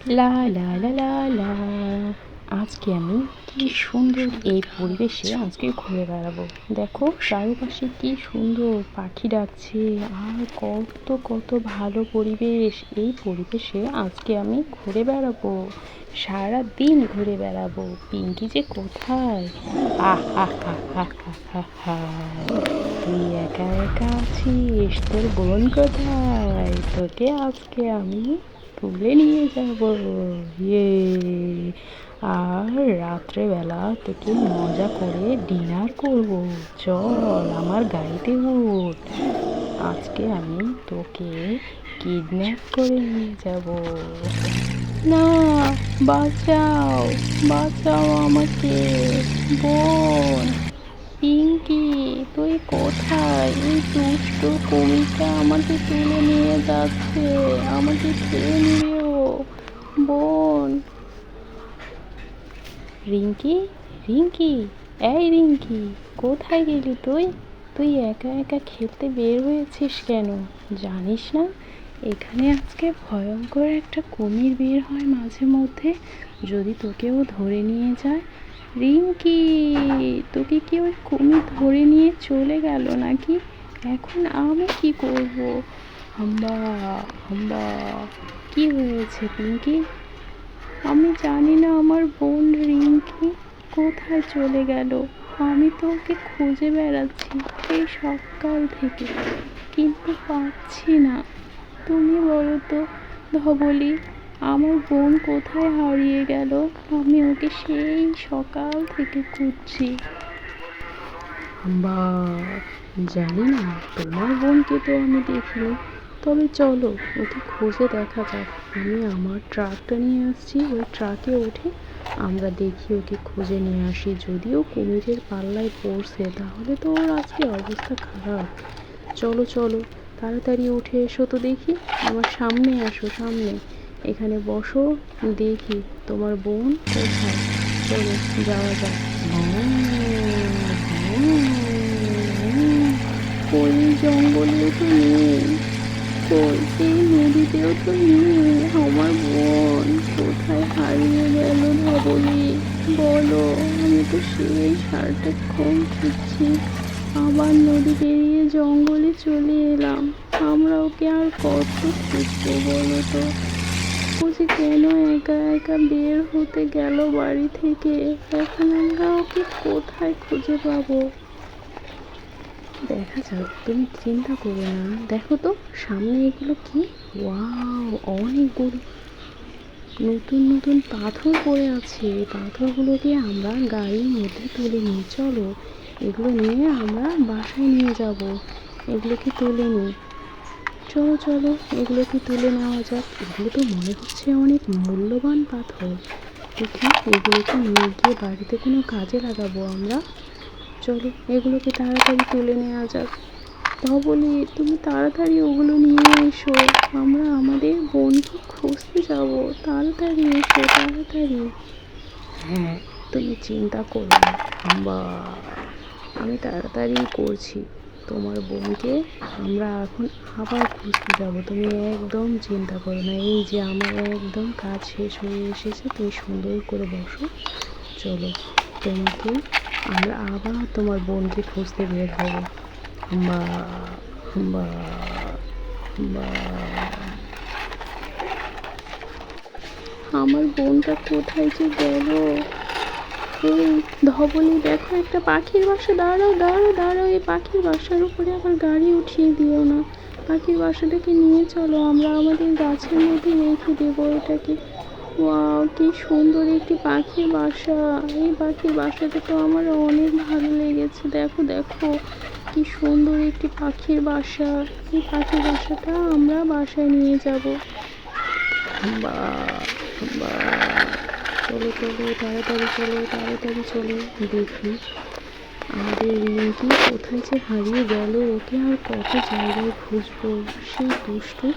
লা লা লা লা লা। আজকে আমি কি সুন্দর এই পরিবেশে আজকে ঘুরে বেড়াবো। দেখো চারপাশে কি সুন্দর পাখি ডাকছে, আর কত কত ভালো পরিবেশ। এই পরিবেশে আজকে আমি ঘুরে বেড়াবো, সারা দিন ঘুরে বেড়াবো। পিঙ্কি যে কোথায়? আহ হা হা হা হা হা হা। তুই একা একা আছিস, তোর বোন কোথায়? তোকে আজকে আমি তুলে নিয়ে যাব। ইয়ে। আর রাত্রেবেলা তোকে মজা করে ডিনার করব। চল আমার গাড়িতে উঠ। আজকে আমি তোকে কিডন্যাপ করে নিয়ে যাব। না, বাঁচাও, বাঁচাও আমাকে, বোন। পিঙ্কি, তুই কোথায়? এই দুষ্ট কুমিরটা আমাকে তুলে নিয়ে যাচ্ছে, আমাকে খেয়ে নিবে ও। বোন। রিঙ্কি, রিঙ্কি, এই রিঙ্কি, কোথায় গেলি তুই? তুই একা একা খেলতে বের হয়েছিস কেন? জানিস না এখানে আজকে ভয়ঙ্কর একটা কুমির বের হয় মাঝে মধ্যে, যদি তোকেও ধরে নিয়ে যায়। রিঙ্কি, তোকে কি ওই কুমির ধরে নিয়ে চলে গেল নাকি? এখন আমি কি করব? হাম্বা, হাম্বা। কি হয়েছে পিঙ্কি? আমি জানি না আমার বোন রিঙ্কি কোথায় চলে গেল। আমি তো ওকে খুঁজে বেড়াচ্ছি সেই সকাল থেকে, কিন্তু পাচ্ছি না। তুমি বলো তো ধবলি, আমার বোন কোথায় হারিয়ে গেল? আমি ওকে সেই সকাল থেকে খুঁজছি। বা, জানি না, তোমার বোনকে তো আমি দেখিনি। তবে চলো ওকে খুঁজে দেখা যাক। আমি আমার ট্রাকটা নিয়ে আসছি, ওই ট্রাকে উঠে আমরা দেখি ওকে খুঁজে নিয়ে আসি। যদিও কুমিরের পাল্লায় পড়ছে তাহলে তো ওর আজকে অবস্থা খারাপ। চলো চলো, তাড়াতাড়ি উঠে এসো তো দেখি। আমার সামনে আসো, সামনে এখানে বসো, দেখি তোমার বোন কোথায়। চলো যাওয়া যাক। ওই জঙ্গলেও তো নেই, কই এই নদীতেও তো নেই। আমার বোন কোথায় হারিয়ে গেল ধবলি? বলো, আমি তো সেই সারাটাক্ষণ খুঁজছি। আবার নদী পেরিয়ে জঙ্গলে চলে এলাম। আমরা ওকে আর কত খুঁজবো বলো তো? ও যে কেন একা একা বের হতে গেল বাড়ি থেকে, এখন আমরা ওকে কোথায় খুঁজে পাবো? দেখা যাক, তুমি চিন্তা করো না। দেখো তো সামনে এগুলো কি? ওয়াও, অনেকগুলো নতুন নতুন পাথর পড়ে আছে। এই পাথরগুলোকে আমরা গাড়ির মধ্যে তুলে নিই। চলো এগুলো নিয়ে আমরা বাসায় নিয়ে যাব। এগুলোকে তুলে নিই। চলো চলো, এগুলোকে তুলে নেওয়া যাক। এগুলো তো মনে হচ্ছে অনেক মূল্যবান পাথর। দেখি এগুলোকে নিয়ে গিয়ে বাড়িতে কোনো কাজে লাগাবো আমরা। চলো এগুলোকে তাড়াতাড়ি তুলে নেওয়া যাক। ধবলি, তুমি তাড়াতাড়ি ওগুলো নিয়ে এসো, আমরা আমাদের বোনকে খুঁজতে যাব। তাড়াতাড়ি এসো, তাড়াতাড়ি। হ্যাঁ, তুমি চিন্তা করো না। হাম্বা, আমি তাড়াতাড়ি করছি। তোমার বোনকে আমরা এখন আবার খুঁজতে যাব, তুমি একদম চিন্তা করো না। এই যে আমার একদম কাজ শেষ হয়ে এসেছে, তুমি সুন্দর করে বসো। চলো তোমাকে আমরা আবার তোমার বোনকে খুঁজতে বের হব। হাম্বা, হাম্বা, হাম্বা। আমার বোনটা কোথায় যে গেল? এই ধবলি, দেখো একটা পাখির বাসা। দাঁড়াও দাঁড়াও দাঁড়াও, এই পাখির বাসার উপরে আবার গাড়ি উঠিয়ে দিও না। পাখির বাসাটাকে নিয়ে চলো, আমরা আমাদের গাছের মধ্যে রেখে দেবো এটাকে। ওয়াও, কি সুন্দর একটি পাখির বাসা। এই পাখির বাসাটা তো আমার অনেক ভালো লেগেছে। দেখো দেখো, কি সুন্দর একটি পাখির বাসা। এই পাখির বাসাটা আমরা বাসায় নিয়ে যাব। বা, বা, চলো চলো, তাড়াতাড়ি চলো, তাড়াতাড়ি চলো। দেখি আমাদের রিঙ্কি কোথায় যে হারিয়ে গেল। ওকে আর কত জায়গায় খুঁজবো। সেই দুষ্টু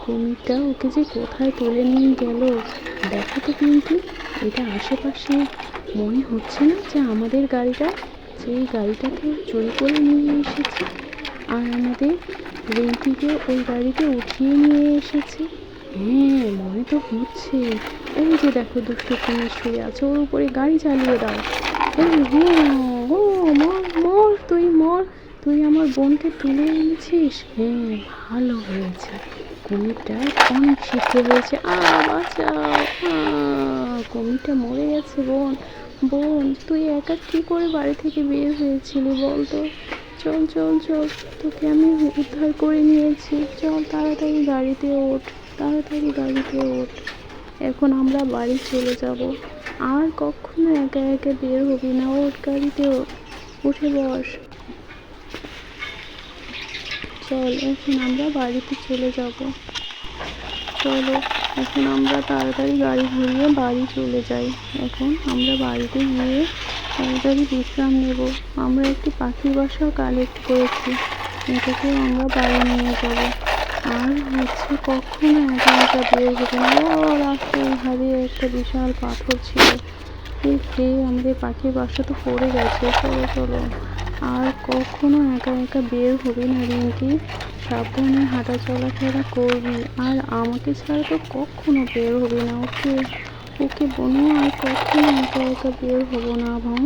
কুমিরটা ওকে যে কোথায় তুলে নিয়ে গেল। দেখো তো পিঙ্কি, এটা আশেপাশে মনে হচ্ছে না যে আমাদের গাড়িটা, যেই গাড়িটাকে চুরি করে নিয়ে এসেছে আর আমাদের রিঙ্কিকে ওই গাড়িতে উঠিয়ে নিয়ে এসেছে। হ্যাঁ, মনে তো হচ্ছে। ওই যে দেখো দুষ্টু কুমির শুয়ে আছে, ওর উপরে গাড়ি চালিয়ে দাও। এই ও মর মর, তুই মর। তুই আমার বোনকে তুলে এনেছিস, হ্যাঁ ভালো হয়েছে। কুমিরটা অনেক শিক্ষে হয়েছে। বাঁচাও, কুমিরটা মরে গেছে। বোন বোন, তুই একা কি করে বাড়ি থেকে বের হয়েছিলি বলতো? চল চল চল, তোকে আমি উদ্ধার করে নিয়েছি। চল তাড়াতাড়ি গাড়িতে ওঠ, তাড়াতাড়ি গাড়িতে ওঠ। এখন আমরা বাড়ি চলে যাব। আর কখনো একা একা বের হবি না। ওঠ, গাড়িতে ওঠ, উঠে বস। চল এখন আমরা বাড়িতে চলে যাব। চলো এখন আমরা তাড়াতাড়ি গাড়ি ঘুরিয়ে বাড়ি চলে যাই। এখন আমরা বাড়িতে গিয়ে তাড়াতাড়ি বিশ্রাম নেব। আমরা একটি পাখির বাসাও কালেক্ট করেছি, এটাকেও আমরা বাড়ি নিয়ে যাব। আর হচ্ছে কখনো একা একা বের হবে না। রাস্তার ধারে একটা বিশাল পাথর ছিল, এই আমাদের পাখির বাসা তো পড়ে গেছে। চলো চলো, আর কখনো একা একা বের হবি না রিঙ্কি, সাবধানে হাঁটা চলাফেরা করবি। আর আমাকে ছাড়া তো কখনো বের হবি না। ওকে ওকে বোনু, আর কখনো একা একা বের হবো না ভাই।